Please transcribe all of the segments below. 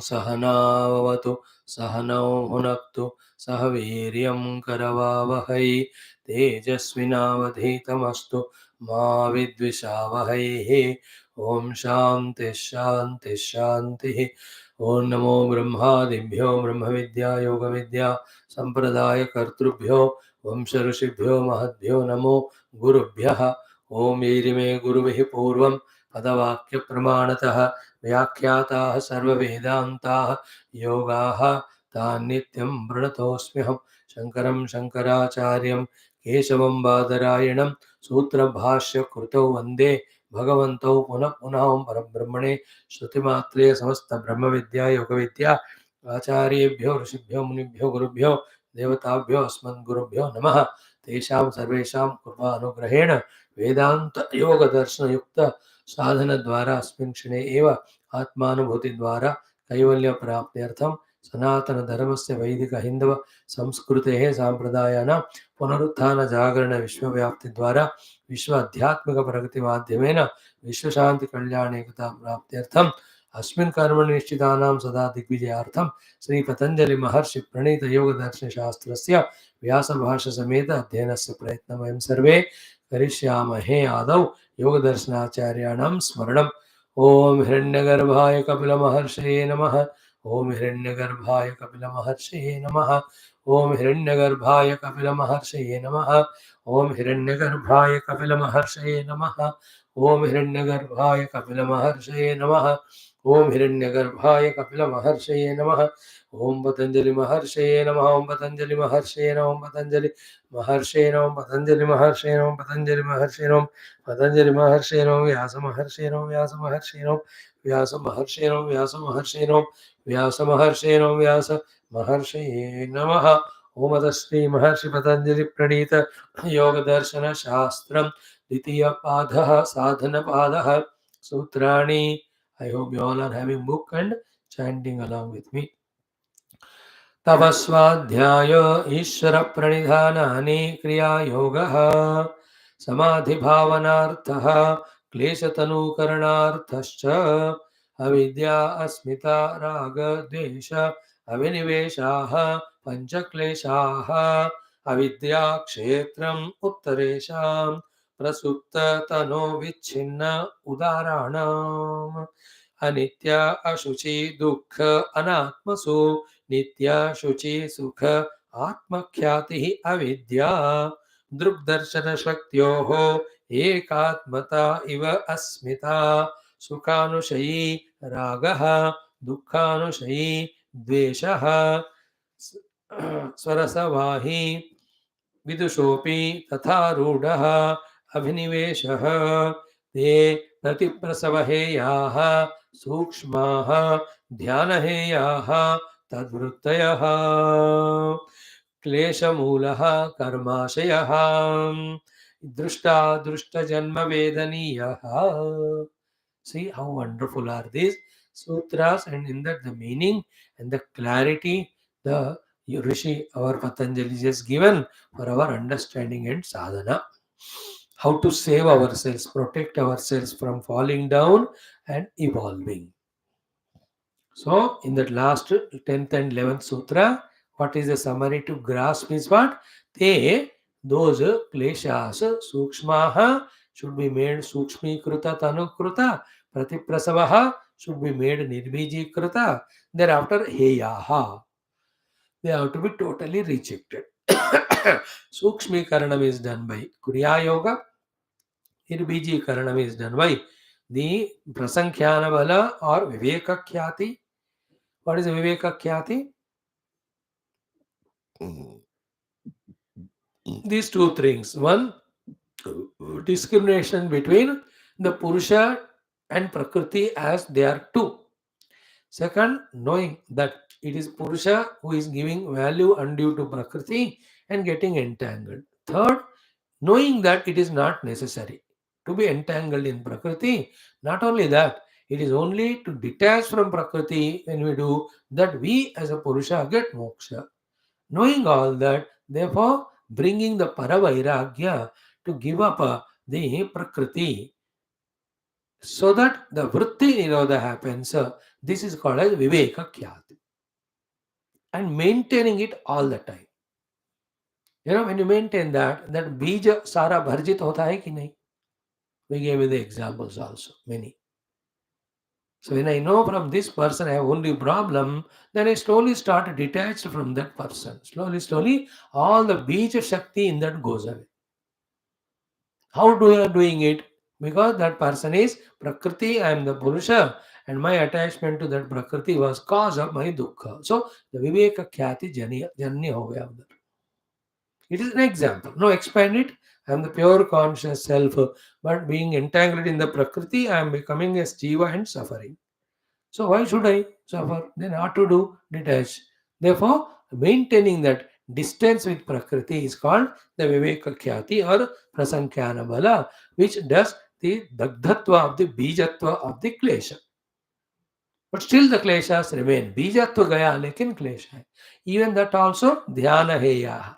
सहनाववतु सहनौ भुनक्तु सह वीर्यं करवावहै तेजस्विनावधीतमस्तु मा विद्विषावहैः। ओम शांति शांति शांति। ओम नमो ब्रह्मादिभ्यो ब्रह्म विद्या योग विद्या संप्रदाय कर्तृभ्यो वंश ऋषिभ्यो महद्भ्यो नमो गुरुभ्यः। ओम ईरिमे गुरुभिः पूर्वं पदवाक्य प्रमाणतः व्याख्याताः सर्ववेदान्ताः योगाः तान् नित्यं प्रणतोऽस्म्यहं शङ्करं शङ्कराचार्यं केशवं बादरायणं सूत्रभाष्यकृतौ वन्दे भगवन्तौ पुनः पुनः ओं परब्रह्मणे श्रुतिमात्रे समस्त ब्रह्म विद्या योग विद्या आचार्येभ्यो ऋषिभ्यो मुनिभ्यो गुरुभ्यो देवताभ्यो अस्मद्गुरुभ्यो नमः। तेषां सर्वेषां कृपानुग्रहेण वेदान्त योग दर्शन युक्त साधन द्वारा अस्मिन् क्षणे एव आत्मानुभूति द्वारा कैवल्य प्राप्त्यर्थं सनातन धर्मस्य वैदिक हिंदव संस्कृतेः सांप्रदायानां पुनरुत्थान जागरण विश्वव्याप्ति द्वारा विश्व आध्यात्मिक प्रगति माध्यमेन विश्व शांति कल्याण एकता प्राप्त्यर्थम अस्मिन् कर्मणि निश्चितानां सदा दिग्विजयार्थम श्री पतंजलि महर्षि प्रणीत योग दर्शन शास्त्रस्य व्यास भाष्य समेत अध्ययनस्य प्रयत्नं वयं सर्वे करिष्यामहे। आदौ योग दर्शनाचार्याणां स्मरणम्। ओम हिरण्यगर्भाय कपिलमहर्षये नमः। ओम हिरण्यगर्भाय कपिलमहर्षये नमः। ओम हिरण्यगर्भाय कपिलमहर्षये नमः। ओम हिरण्यगर्भाय कपिलमहर्षये नमः। ओम हिरण्यगर्भाय कपिलमहर्षये नमः। ओम हिरण्यगर्भाय कपिलमहर्षये नमः। ओम पतंजलि महर्षये नमः। ओम पतंजलि महर्षये नमः। ओम पतंजलि महर्षये नमः। ओम पतंजलि महर्षये नमः। ओम पतंजलि महर्षये नमः। पतंजलि महर्षये नमः। व्यास महर्षये नमः। व्यास महर्षये नमः। व्यास महर्षये नमः। व्यास महर्षये नमः। व्यास महर्षये नमः। व्यास महर्षये नमः। ओम श्री महर्षि पतंजलि प्रणीत योग दर्शन शास्त्रम द्वितीय पादः साधन पादः सूत्राणि। I hope you all are having book and chanting along with me. तपस्वाध्याय ईश्वर प्रणिधानानि क्रिया योगः समाधि भावनार्थः क्लेशतनुकरणार्थश्च अविद्या अस्मिता राग द्वेष अविनिवेशाः पंचक्लेशाः अविद्या क्षेत्रम् उत्तरेषां प्रसुप्त तनो विच्छिन्न उदाहरणाम् अनित्य अशुचि दुःख अनात्मसु नित्य शुचि सुख आत्मख्याति अविद्या दृग्दर्शन शक्त्योः एकात्मता इव अस्मिता सुखानुशयी रागः दुःखानुशयी द्वेषः स्वरसवाही विदुषोऽपि तथा रूढः अभिनिवेशः ते प्रतिप्रसवहेयाः सूक्ष्माः ध्यानहेयाः तद्वृत्तयः क्लेशमूलः कर्माशयः दृष्टादृष्टजन्मवेदनीयः. See how wonderful are these sutras, and in that the meaning and the clarity the Rishi, our Patanjali, has given for our understanding and sadhana. How to save ourselves, protect ourselves from falling down and evolving. So, in that last 10th and 11th sutra, what is the summary to grasp is what? Those kleshas, sukshmaha, should be made sukshmikruta tanukruta, pratiprasavaha should be made nirbijikruta, thereafter heyaha. They have to be totally rejected. Sukshmikaranam is done by Kriya Yoga, Nirbijikaranam is done by the Prasankhyanam Bala or Viveka Khyati. What is Viveka Khyati? These two things. One, discrimination between the Purusha and Prakriti as they are two. Second, knowing that it is Purusha who is giving value undue to Prakriti and getting entangled. Third, knowing that it is not necessary to be entangled in Prakriti. Not only that, it is only to detach from Prakriti when we do that we as a Purusha get moksha. Knowing all that, therefore, bringing the Paravairagya to give up the Prakriti so that the vritti nirodha happens. This is called as viveka khyati, and maintaining it all the time. When you maintain that bija sara bharjit hota hai ki nahi? We gave you the examples also, many. So when I know from this person I have only problem, then I slowly start detached from that person. Slowly, all the bija shakti in that goes away. How do you are doing it? Because that person is Prakriti, I am the Purusha, and my attachment to that Prakriti was cause of my dukkha. So the Viveka Khyati Janya ho gaya udhar. It is an example. No, expand it. I am the pure conscious self, but being entangled in the Prakriti, I am becoming a Jiva and suffering. So why should I suffer? Then what to do? Detach. Therefore, maintaining that distance with Prakriti is called the Viveka Khyati or Prasankhya Bala, which does the Dagdhatva of the Bijatva of the Klesha. But still the Kleshas remain. Bijatva gaya, lekin Klesha hai. Even that also Dhyana heya.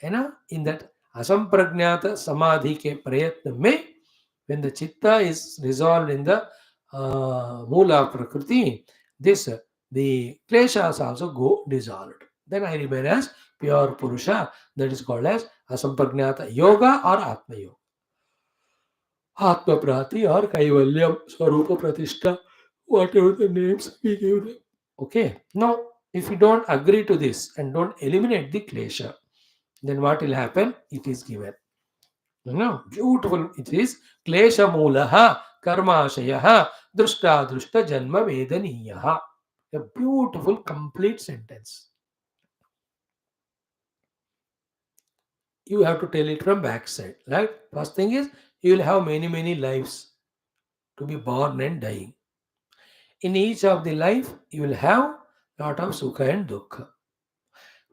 है ना? In that asampragnata samadhi ke prayatna mein, when the chitta is resolved in the mula prakriti, this the kleshas also go dissolved. Then I remain as pure purusha. That is called as asampragnata yoga or atma yoga, atma prati or kaivalyam, swarupa pratishtha, whatever the names we give them. Okay. Now, if you don't agree to this and don't eliminate the klesha, then what will happen? It is given. Beautiful. It is klesha mulaha karmashayaha drushta drushta janma vedaniyaha. A beautiful, complete sentence. You have to tell it from backside. Right? First thing is, you will have many lives to be born and dying. In each of the life, you will have lot of sukha and dukkha.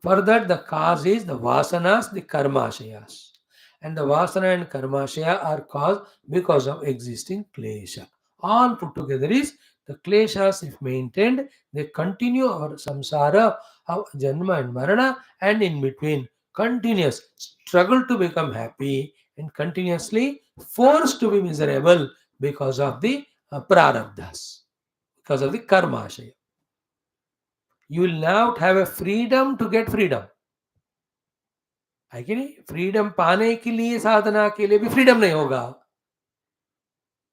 For that, the cause is the vasanas, the karmashayas. And the vasana and karmashaya are caused because of existing klesha. All put together is the kleshas, if maintained, they continue our samsara of janma and marana, and in between, continuous struggle to become happy and continuously forced to be miserable because of the prarabdhas, because of the karmashaya. You will not have a freedom to get freedom. है कि नहीं? Freedom पाने के लिए साधना के लिए भी freedom नहीं होगा.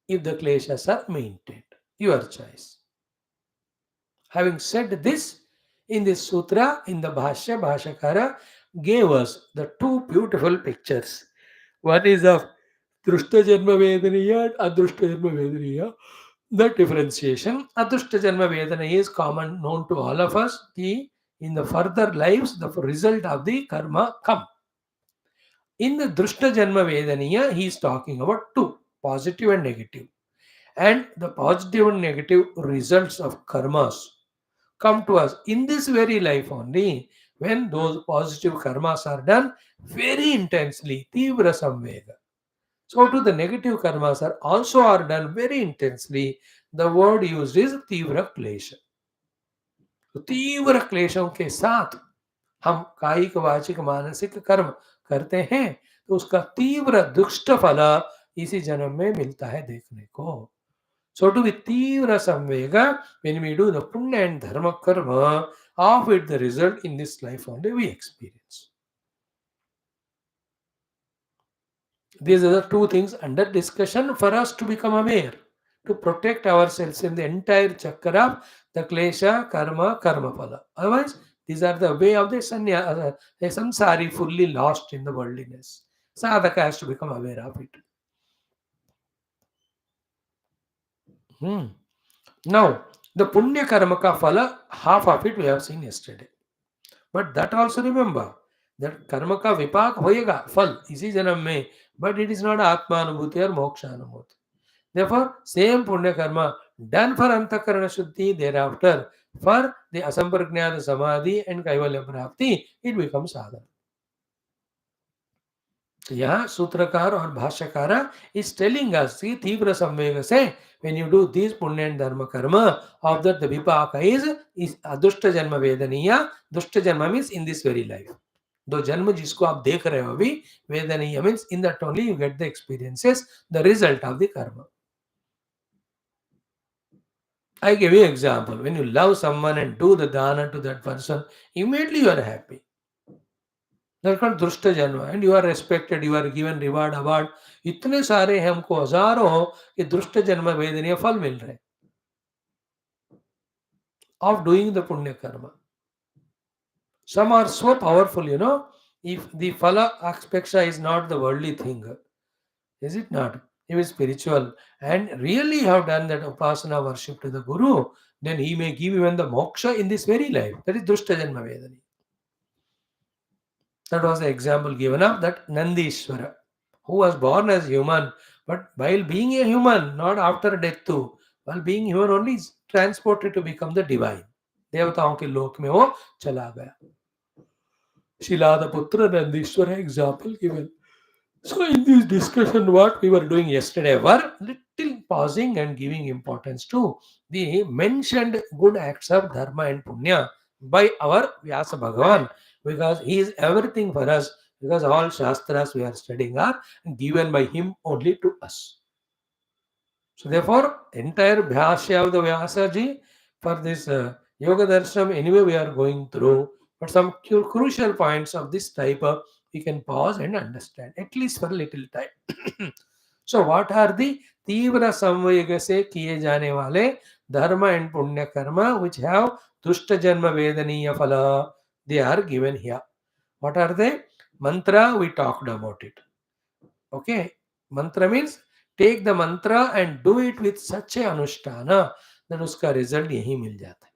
If the kleshas are maintained, your choice. Having said this, in this sutra, in the Bhashya, Bhashyakara gave us the two beautiful pictures. One is of Drushta Janma Vedaniya and Adrushta Janma Vedaniya. The differentiation. Adrushta Janma Vedana is common, known to all of us. In the further lives, the result of the karma come. In the Drushta Janma Vedaniya, he is talking about two, positive and negative. And the positive and negative results of karmas come to us in this very life only, when those positive karmas are done very intensely, tivra samvega. So to the negative karmas are done very intensely. The word used is tivra klesha. तो तीव्र क्लेशों के साथ हम कायिक वाचिक मानसिक कर्म करते हैं, तो उसका तीव्र दुष्ट फल इसी जन्म में मिलता है देखने को. So to be tivra samvega, when we do the punya and dharma karma, of it the result in this life only we experience. These are the two things under discussion for us to become aware, to protect ourselves in the entire chakra of the klesha, karma, karma phala. Otherwise, these are the way of the samsari fully lost in the worldliness. Sadhaka has to become aware of it. Now, the punya karma ka phala, half of it we have seen yesterday. But that also remember, that karma ka vipak hoyega, phal, isi janam mein, but it is not atma anubhuti or moksha anubhuti. Therefore, same punya karma done for antakarana shuddhi, thereafter for the asampragnata samadhi and kaivalya prapti, it becomes sadhana. यहाँ सूत्रकार और भाष्यकारा is telling us कि तीव्र संवेग से when you do these punya and dharma karma, of that the vipaka is adushta janma vedaniya. Dushta janma means in this very life. दो जन्म जिसको आप देख रहे हो अभी, वेदनीय means in that only you get the experiences, the result of the karma. I give you example. When you love someone and do the dana to that person, immediately you are happy. That's called drushta janma, and you are respected, you are given reward, award. इतने सारे हैं, हमको हजारों ये दुष्ट जन्म वेदनीय फल मिल रहे of doing the punya karma. Some are so powerful, if the phala akspeksha is not the worldly thing, is it not? If it's spiritual and really have done that upasana worship to the Guru, then he may give even the moksha in this very life. That is Dushta Janma Vedani. That was the example given of that Nandishwara, who was born as human, but while being a human, not after death too, while being human only is transported to become the divine. देवताओं के लोक में वो चला गया. Shilaputra Nandishwara example given. So in this discussion, what we were doing yesterday were little pausing and giving importance to the mentioned good acts of dharma and punya by our Vyasa Bhagavan, because he is everything for us, because all shastras we are studying are given by him only to us. So therefore, entire Bhashya of the Vyasa ji for this Yoga Darshanam, anyway we are going through, but some crucial points of this type of we can pause and understand, at least for a little time. So what are the तीव्र संवेग से किए जाने वाले धर्म and पुण्य कर्म which have दुष्ट जन्म वेदनीय फल? They are given here. What are they? Mantra, we talked about it. Okay, mantra means take the mantra and do it with such a अनुष्ठान, then उसका result यही मिल जाता है.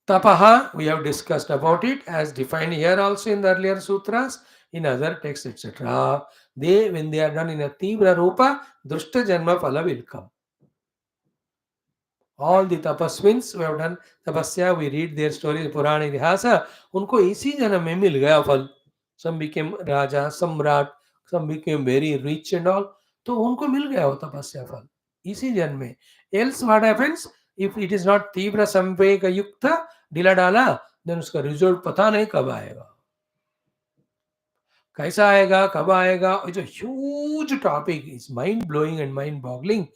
Tapaha, we have discussed about it as defined here also in the earlier sutras, in other texts, etc. They, when they are done in a Tibra Rupa, Drushta Janma Phala will come. All the tapaswins who have done tapasya, we read their stories, Purana Idihasa, उनको इसी जन्म में मिल गया फल. Some became Raja, Samrat, some became very rich and all. तो उनको मिल गया वो तपस्या फल इसी जन्म में. Else what happens? If it is not तीव्र संवेग युक्त ढीला डाला, then उसका रिजल्ट पता नहीं कब आएगा, कैसा आएगा, कब आएगा. It's a huge topic. It's mind blowing and mind boggling.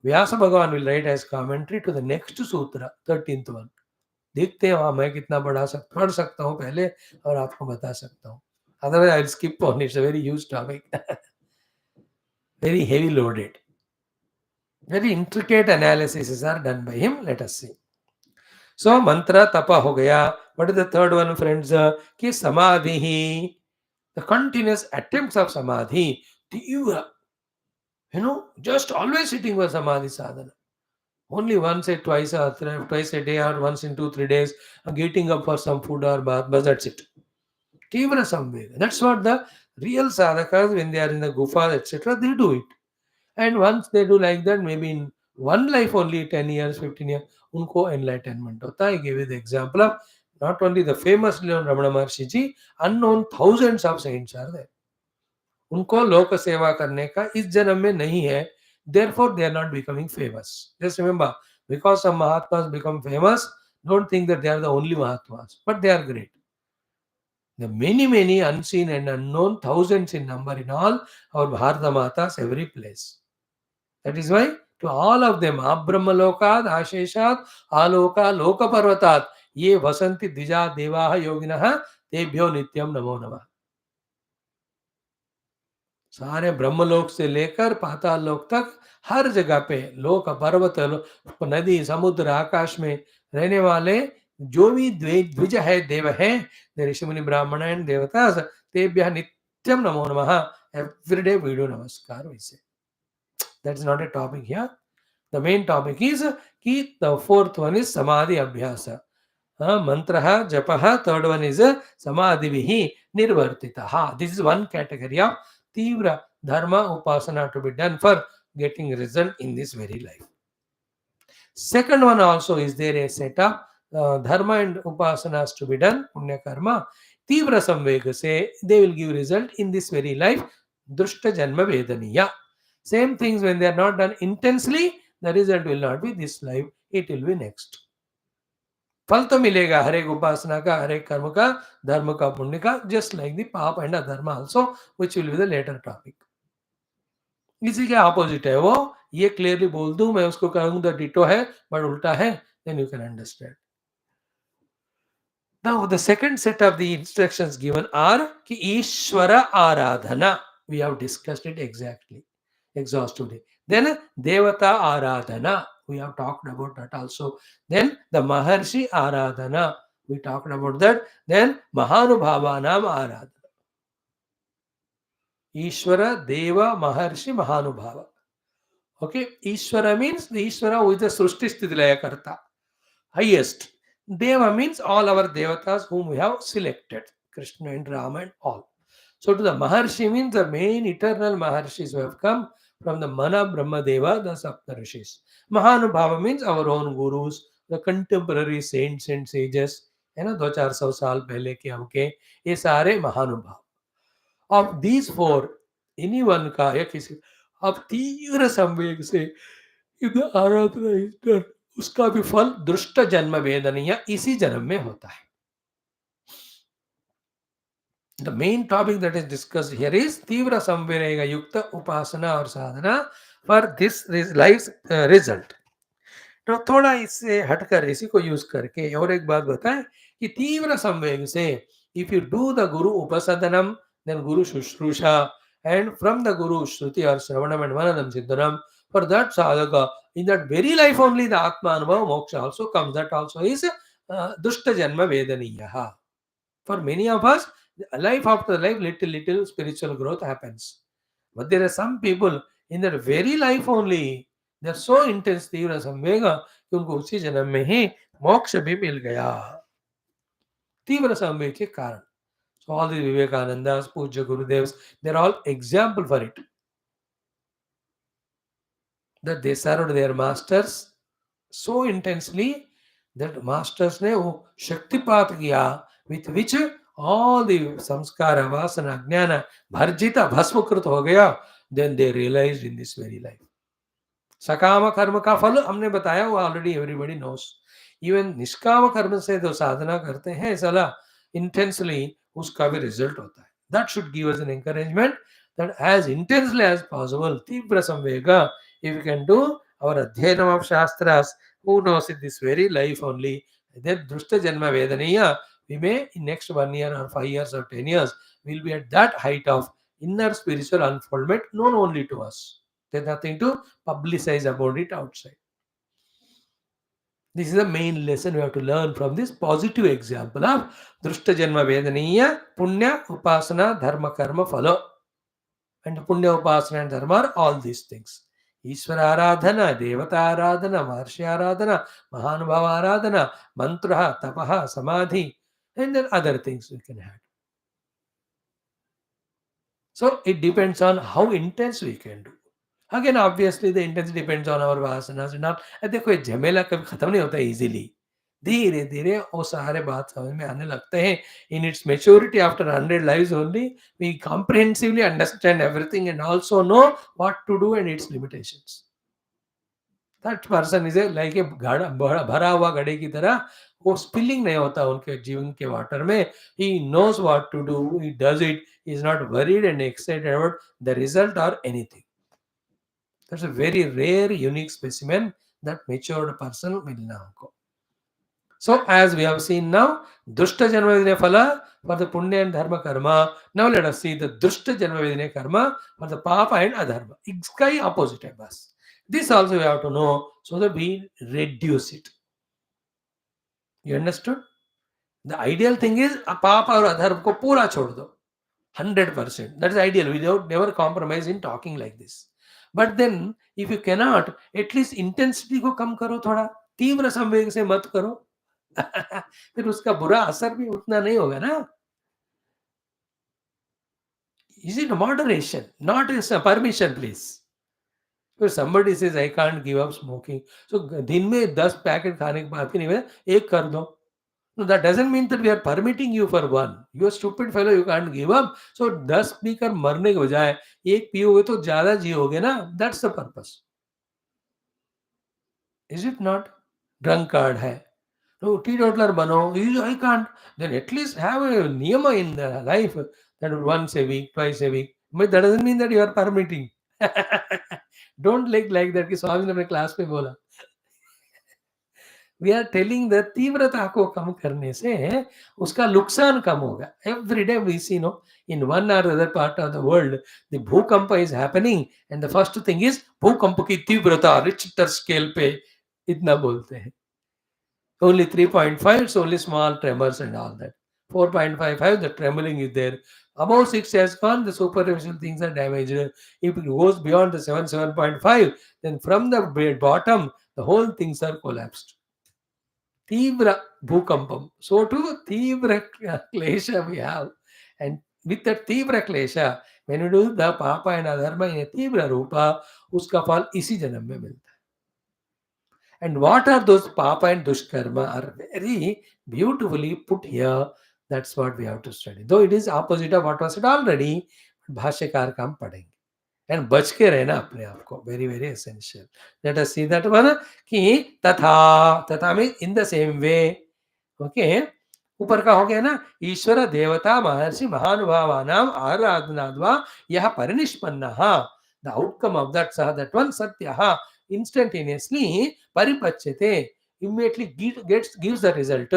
Vyasa Bhagavan will write as commentary to the next sutra, 13th one. देखते हैं वहां मैं कितना पढ़ सकता हूँ पहले और आपको बता सकता हूँ. Otherwise, I'll skip on. It's a very huge topic. Very heavy loaded. Very intricate analyses are done by him. Let us see. So, mantra tapa ho gaya. What is the third one, friends? Ki samadhi. The continuous attempts of samadhi. Just always sitting for samadhi sadhana. Only once or twice a day or once in 2-3 days, getting up for some food or bath, but that's it. Tivra samvega. That's what the real sadhakas, when they are in the gufa, etc., they do it. And once they do like that, maybe in one life only, 10 years, 15 years, unko enlightenment hota. I gave you the example of not only the famous Ramana Maharshi ji, unknown thousands of saints are there. उनको लोक सेवा करने का इस जन्म में नहीं है, therefore they are not becoming famous. Just remember, because some Mahatmas become famous, don't think that they are the only Mahatmas, but they are great. The many unseen and unknown, thousands in number in all our Bharata Matas every place. That is why to all of them, Abrahmalokad, Asheshat, Aloka, Loka Parvatat, ye vasanti dvija devaha yoginaha, tebhyo nityam namo namah. सारे ब्रह्मलोक से लेकर पाताल लोक तक हर जगह पे लोक पर्वत नदी समुद्र आकाश में रहने वाले जो भी द्विज है देव है ऋषि मुनि ब्राह्मण एंड देवता तेभ्यः नित्यम नमो नमः. एवरीडे वी डू नमस्कार. We say that is not a topic here. The main topic is कि the fourth one is samadhi abhyasa. Mantraha japaha. Third one is samadhivihi nirvartitaha. This is one category of Tivra dharma upasana to be done for getting result in this very life. Second one also is there a set of dharma and upasanas to be done, punya karma. Tivra samvega se they will give result in this very life. Drushta janma vedaniya. Same things when they are not done intensely, the result will not be this life, it will be next. फल तो मिलेगा हर एक उपासना का, हर एक कर्म का, धर्म का, पुण्य का, just like the पाप and अधर्म also, which will be the later topic. इसी के ऑपोजिट है वो ये क्लियरली बोल दूं, मैं उसको कहूंगा डिटो है बट उल्टा है, then you can understand. Now the second set of the instructions given are ki Ishvara Aradhana. We have discussed it exactly, exhaustively. Then Devata Aradhana. We have talked about that also. Then the Maharshi Aradhana. We talked about that. Then Mahanubhavanam Aradhana. Ishvara, Deva, Maharshi, Mahanubhava. Okay, Ishvara means the Ishvara who is the Srushti Sthiti Laya Karta, highest. Deva means all our devatas whom we have selected, Krishna and Rama and all. So to the Maharshi means the main eternal Maharshis who have come from the Mana Brahma Deva, the Sapta Rishis. Mahanubhava means our own gurus, the contemporary saints and sages, है ना, 200-400 साल पहले के हमके, ये सारे महानुभाव. Of these four, anyone का या किसी अब तीव्र संवेग से यदि आराधना is done, उसका भी फल दृष्ट जन्म वेदनीय इसी जन्म में होता है. The main topic that is discussed here is तीव्र संवेग युक्त उपासना और साधना for this life's result. तो थोड़ा इससे हटकर इसी को यूज करके और एक बात बताएं कि तीव्र संवेग से if you do the guru upasadanam, then guru shushruषा, and from the guru shruti or shravanam and mananam siddhanam, for that sadhaka in that very life only the atma anubhava moksha also comes. That also is dushta janma vedaniyaha. For many of us, life after life, little spiritual growth happens. But there are some people in their very life only, they are so intense तीव्र संवेग कि उनको उसी जन्म में ही मोक्ष भी मिल गया तीव्र संवेग के कारण. So all the Vivekanandas, Puja Gurudevs, they are all example for it. That they served their masters so intensely that masters ने वो शक्तिपात किया with which all the samskara, vasana, jnana, bharjita, भस्मकृत हो गया. Then they realized in this very life. सकाम कर्म का फल हमने बताया वो ऑलरेडी एवरीबॉडी नोस. इवन निष्काम कर्म से जो साधना करते हैं सला इंटेंसली उसका भी रिजल्ट होता है. That should give us an encouragement that as intensely as possible तीव्र संवेग if you can do our adhyanam of shastras, who knows in this very life only, then drushta janma vedaniya, we may in next 1 year or 5 years or 10 years will be at that height of inner spiritual unfoldment known only to us. There's nothing to publicize about it outside. This is the main lesson we have to learn from this positive example of drushta janma vedaniya punya upasana dharma karma phala. And punya upasana and dharma are all these things. ईश्वर आराधना, देवता आराधना, महर्षि आराधना, महानुभाव आराधना, मंत्र, तपः, समाधि, and then other things we can have. So it depends on how intense we can do. Again, obviously the intensity depends on our vasanas and all. देखो ये झमेला कभी खत्म नहीं होता easily. धीरे धीरे वो सारे बात समझ में आने लगते हैं. In its maturity after 100 lives only, we comprehensively understand everything and also know what to do and its limitations. That person is like a भरा हुआ घड़े की तरह, वो स्पिलिंग नहीं होता उनके जीवन के वाटर में. He knows what to do, he does it, he is not worried and excited about the result or anything. That's a very rare, unique specimen that matured person will now go. So as we have seen now, Dushta Janmavidine Phala for the Punya and Dharma Karma. Now let us see the Dushta Janmavidine Karma for the Papa and Adharma. It's kind opposite of us. This also we have to know so that we reduce it. You understood? The ideal thing is a Papa or Adharma ko pura chhod do. 100%. That is ideal. We don't never compromise in talking like this. But then if you cannot, at least intensity को कम करो थोड़ा. तीव्र संवेग से मत करो. फिर उसका बुरा असर भी उतना नहीं होगा ना. Is it moderation, not as a permission, please? If somebody says I can't give up smoking, so दिन में 10 पैकेट खाने के बाद भी नहीं एक कर दो. No, that doesn't mean that we are permitting you for one. You are stupid fellow, you can't give up. So 10 पीकर मरने के बजाय एक पियोगे तो ज्यादा जियोगे ना. That's the purpose. Is it not? Drunkard है. No, teetotaler bano. I can't. Then at least have a niyama in the life that once a week, twice a week. But that doesn't mean that you are permitting. Don't like that कि स्वामी ने अपने class में बोला. We are telling the तीव्रता को कम करने से उसका नुकसान कम होगा. Every day we see no in one or other part of the world the भूकंप is happening and the first thing is भूकंप की तीव्रता रिक्टर स्केल पे इतना बोलते हैं. Only 3.5, it's only small tremors and all that. 4.55, the trembling is there. Above 6 has gone, the superficial things are damaged. If it goes beyond the 7.5, then from the bottom, the whole things are collapsed. Tivra bhukampam. So too, Tivra klesha we have. And with the Tivra klesha, when you do the papa and adharma in a Tivra rupa, uska phal isi janam mein milta. And what are those papa and dushkarma are very beautifully put here. That's what we have to study. Though it is opposite of what was said already, भाष्यकार का हम पढ़ेंगे. And बच के रहना अपने आप को, very very essential. Let us see that one कि तथा means in the same way. Okay. ऊपर का हो गया ना, ईश्वर देवता महर्षि महानुभावानाम आराधनाद्वा यह परिनिष्पन्नः. The outcome of that that one satyah instantaneously paripachyate, immediately gives the result.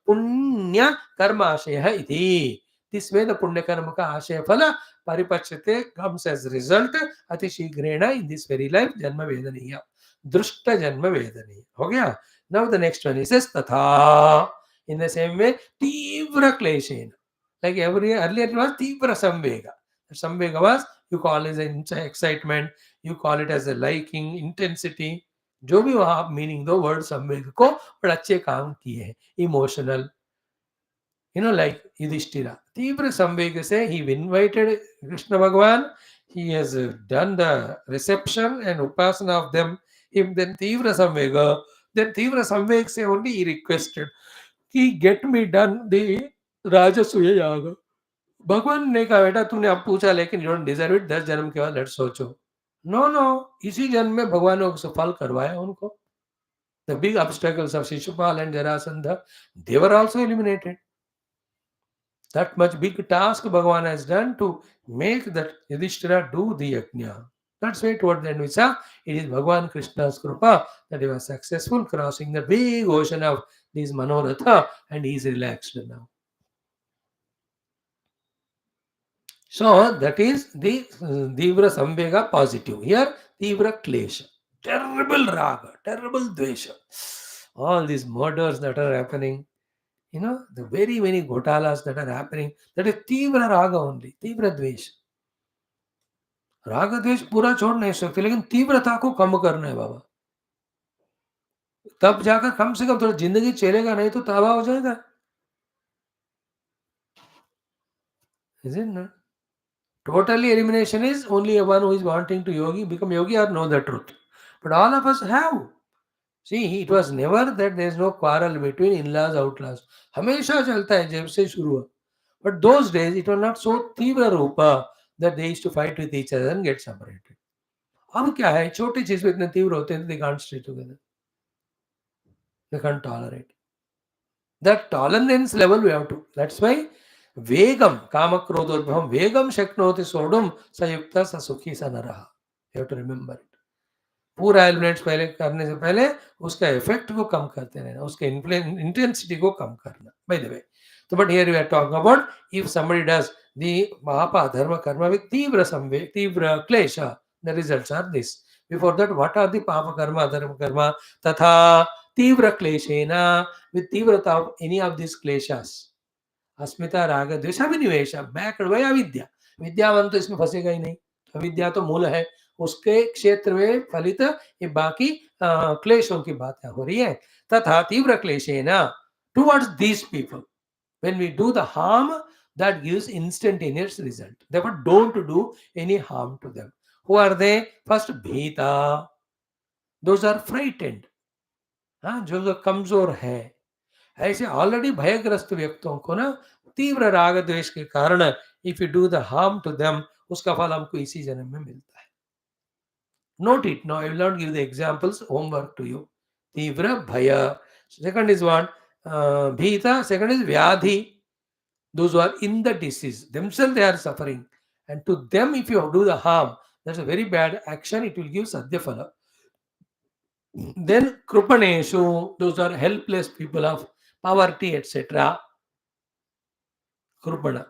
Punya karma ashaya iti. This way the punya karma ka ashaya phala paripachyate comes as result ati shigrena in this very life janma vedaniya. Drushta janma vedaniya. हो गया. Now the next one is says tatha. In the same way, tivra kleshena. Like earlier it was tivra samvega. Samvega was, you call it as excitement, you call it as a liking, intensity. जो भी वहां आप meaning दो word संवेग को, बड़े अच्छे काम किए हैं. Emotional, like Yudhishthira. तीव्र संवेग से he invited Krishna Bhagavan, he has done the reception and upasana of them. Him then तीव्र संवेग, then तीव्र संवेग से only he requested कि get me done the राजसूय याग. भगवान ने कहा बेटा तूने अब पूछा लेकिन यू डोंट डिजर्व इट, 10 जन्म के बाद लेट सोचो. नो, इसी जन्म में भगवान ने सफल करवाया उनको. The big obstacles of Shishupal and Jarasandh, they were also eliminated. That much big task Bhagwan has done to make that Yudhishthira do the yagya. That's why toward the end we saw it is Bhagavan Krishna's kripa that he was successful crossing the big ocean of these manoratha and he is relaxed now. So that is the Divra Samvega positive. Here, Divra Klesha. Terrible Raga, terrible Dvesha. All these murders that are happening, the very many ghotalas that are happening, that is Tivra Raga only, Tivra Dvesha. राग द्वेष पूरा छोड़ नहीं सकते, लेकिन तीव्रता को कम करना है बाबा. तब जाकर कम से कम थोड़ा जिंदगी चलेगा, नहीं तो तबाह हो जाएगा. Is it not? Totally elimination is only one who is wanting to become yogi or know the truth. But all of us have. See, it was never that there is no quarrel between in-laws, outlaws. हमेशा चलता है जब से शुरू हुआ. But those days it was not so तीव्र रूपा that they used to fight with each other and get separated. अब क्या है, छोटी चीज में इतने तीव्र होते हैं, they can't stay together. They can't tolerate. That tolerance level we have to. That's why Vegam, Kamakrododbhavam, Vegam Shaknoti Sodum, Sayukta Sasukhi Sanaraha. You have to remember it. पूरा एलिमिनेट्स पहले करने से पहले उसका इफेक्ट को कम करते रहना, उसके इंटेंसिटी को कम करना. बाय द वे, तो but here we are talking about if somebody does the महापा धर्म कर्म विद तीव्र संवेग, तीव्र klesh, the results are this. Before that what are the pap karma, dharma karma? तथा तीव्र क्लेशेन, with tivrata of any of this kleshas, asmita raga द्वेषाभिनिवेश, बैक्ड बाय अविद्या. विद्यावान तो इसमें फंसेगा ही नहीं, अविद्या तो मूल है, उसके क्षेत्र में फलित ये बाकी क्लेशों की बातें हो रही है. तथा तीव्र क्लेशेना towards these people, when we do the harm that gives instantaneous result. Therefore don't do any harm to them. Who are they? First, bhita, those are frightened, जो कमजोर है. ऐसे ऑलरेडी भयग्रस्त व्यक्तियों को ना तीव्र राग द्वेष के कारण if you do the harm to them, उसका फल हमको इसी जन्म में मिलता है. Note it. Now I will not give the examples, homework to you. Tivra bhaya. Second is what? Bhita. Second is vyadhi. Those who are in the disease, themselves they are suffering. And to them, if you do the harm, That's a very bad action. It will give sadhyaphala. Then krupaneshu, those are helpless people of poverty, etc. Krupana,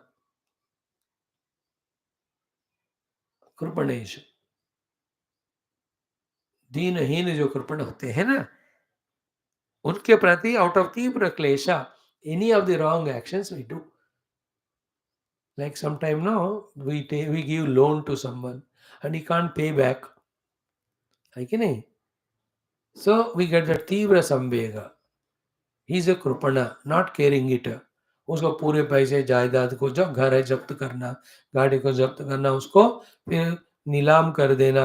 कृपणेश, दीनहीन जो कृपण होते हैं ना, उनके प्रति out of तीव्र क्लेशा, any of the wrong actions we do. Like sometime now, we give loan to someone and he can't pay back. है कि नहीं? So we get that तीव्र संवेगा. He is a कृपणा, not caring it. उसको पूरे पैसे जायदाद को, जब घर है जब्त करना, गाड़ी को जब्त करना, उसको फिर नीलाम कर देना,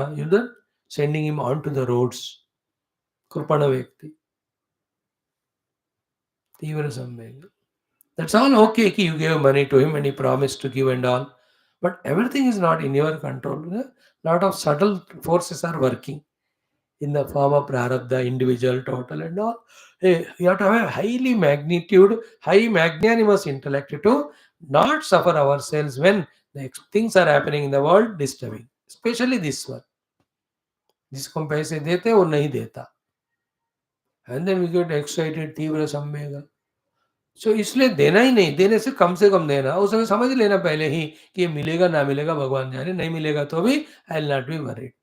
sending him onto the roads. कृपण व्यक्ति, तीव्र संवेग. That's all okay. You gave money to him and he promised to give and all. But everything is not in your control. A lot of subtle forces are working in the form of prarabdha, individual, total, and all. Hey, you have to have a highly magnitude, high magnanimous intellect to not suffer ourselves when the things are happening in the world disturbing. Especially this one. जिसको हम पैसे देते वो नहीं देता. And then we get excited, तीव्र संवेग. सो इसलिए देना ही नहीं, देने से कम देना. उसने समझ लेना पहले ही कि ये मिलेगा ना मिलेगा भगवान जाने, नहीं मिलेगा तो भी I will not be worried.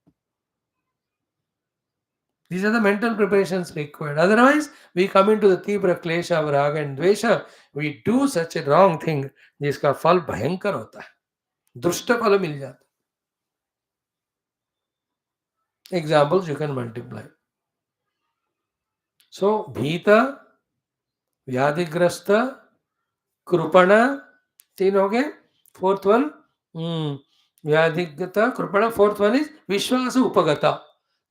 These are the mental preparations required. Otherwise, we come into the तीव्र क्लेशा, राग एंड द्वेष. We do such a wrong thing जिसका फल भयंकर होता है, दुष्ट फल मिल जाता. Examples you can multiply. So भीत, व्याधिग्रस्त, कृपण, तीन हो गए. फोर्थ वन व्याधिगता, कृपण. फोर्थ वन इज विश्वास उपगता,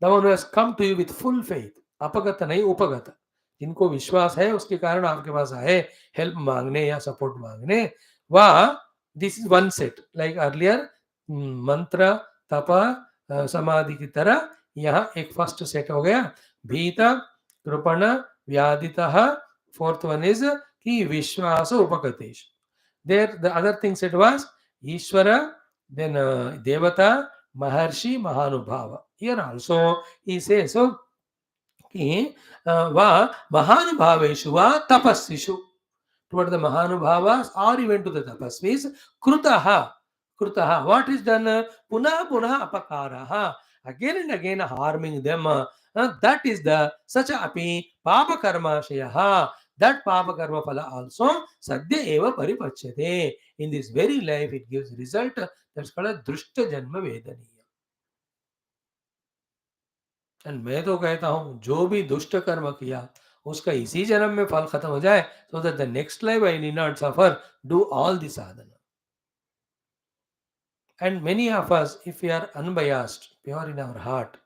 the one who has come to you with full faith. अपगत नहीं, उपगत. जिनको विश्वास है उसके कारण आपके पास आए हेल्प मांगने या सपोर्ट मांगने. वह this is one set. Like earlier मंत्र, तप, समाधि की तरह यहाँ एक फर्स्ट सेट हो गया. भीत, कृपण, व्याधितः. फोर्थ वन इज कि विश्वास उपगतेश. There, the other thing said was Ishvara, then Devata, Maharshi, Mahanubhava. Here also he says, so कि va Mahanubhaveshu va tapasvishu. Toward the Mahanubhavas or even to the tapasvis, Krutaha. Krutaha. What is done? Puna Puna Apakaraha. Again and again harming them. That is the Sacha Api Papa Karma Shayaha. That Papa Karma Phala also Sadhya Eva Paripachyate. In this very life it gives result. That's called a Drushta Janma Vedaniya. And मैं तो कहता हूँ जो भी दुष्ट कर्म किया उसका इसी जन्म में फल खत्म हो जाए, so that the next life I need not suffer. Do all the sadhana. And many of us, if we are unbiased, pure in our heart,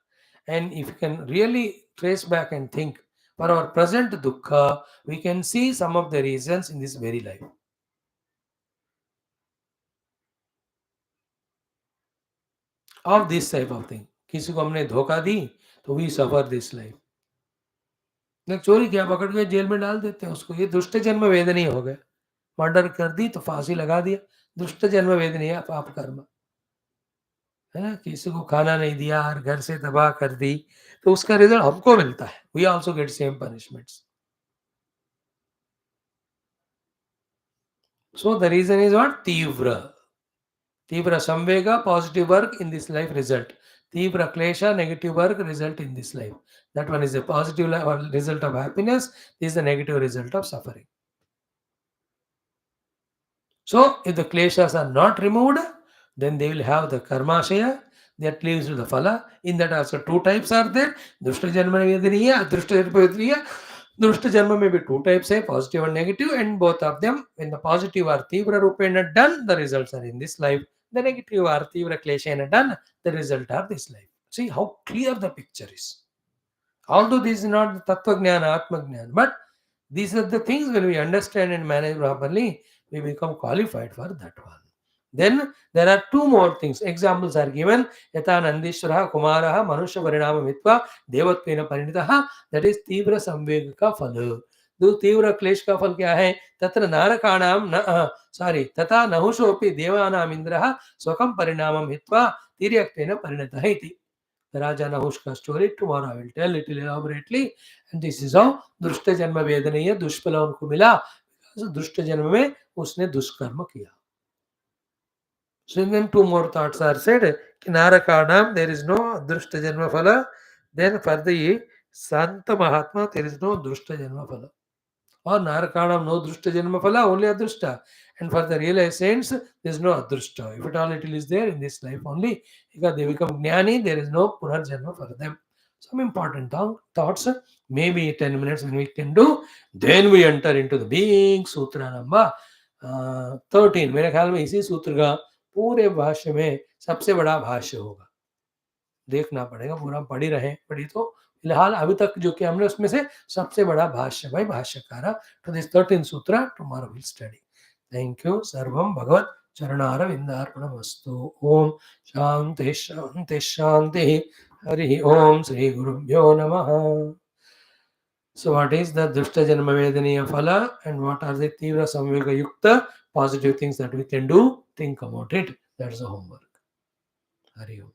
and if we can really trace back and think for our present dukkha, we can see some of the reasons in this very life. Of this type of thing. किसी को हमने धोखा दी तो we suffer this life. चोरी किया, पकड़ के jail में डाल देते हैं उसको, ये दुष्ट जन्म वेदनी हो गए. मर्डर कर दी तो फांसी लगा दिया, दुष्ट जन्म वेदनी है, पाप कर्म है ना. किसी को खाना नहीं दिया और घर से तबाह कर दी तो उसका रिजल्ट हमको मिलता है. We also get same punishments. So the reason is what? तीव्र. तीव्र संवेगा, positive work in this life result. तीव्र क्लेशा, negative work result in this life. That one is a positive result of happiness. This is a negative result of suffering. So if the kleshas are not removed, then they will have the karmashaya that leads to the phala. In that also two types are there. Drushta janma vedaniya, adrushta janma vedaniya. Drushta janma may be two types, positive and negative, and both of them, when the positive are tivra rupena done, the results are in this life. The negative are tivra kleshena done, the result are this life. See how clear the picture is. Although this is not tattva jnana, atma jnana, but these are the things when we understand and manage properly, we become qualified for that one. Then there are two more things. Examples are given. Yata Nandishwara Kumaraha Manusha Parinama Mitva Devatvena Parinitaha. That is Tivra Samvega ka phal. Do Tivra Klesh ka phal kya hai? Tatra Narakanam Tata Nahushopi Devanam Indraha Swakam Parinamam Hitva tiryakteena parinatah iti. The Raja Nahushka story, tomorrow I will tell little elaborately. And this is how Drushta Janma Vedaniya Dushpala unko mila. Because Drushta Janma mein usne dushkarma kiya. So then two more thoughts are said. Kinarakanam, there is no Drushta Janma Phala. Then for the Santa Mahatma, there is no Drushta Janma Phala. Or Narakanam, no Drushta Janma Phala, only Adrushta. And for the realized saints, there is no Adrushta. If at all it is there in this life only, because they become Jnani, there is no Punarjanma for them. Some important thoughts, maybe 10 minutes when we can do. Then we enter into the big Sutra number 13. मेरे ख्याल में इसी सूत्र का पूरे भाष्य में सबसे बड़ा भाष्य होगा. देखना पड़ेगा, पूरा पढ़ी रहे, पढ़ी तो फिलहाल अभी तक जो कि हमने उसमें से सबसे बड़ा भाष्य भाई भाष्यकार टू दिस 13 सूत्र tomorrow will study. Thank you. सर्वम भगवत चरणारविंदार्पणमस्तु. ओम शांति शांति शांति. हरि ओम. श्री गुरुभ्यो नमः. So what is the Dushta Janma Vedaniya Phala and what are the Tivra Samvega Yukta positive things that we can do? Think about it. That's the homework. Hari Om.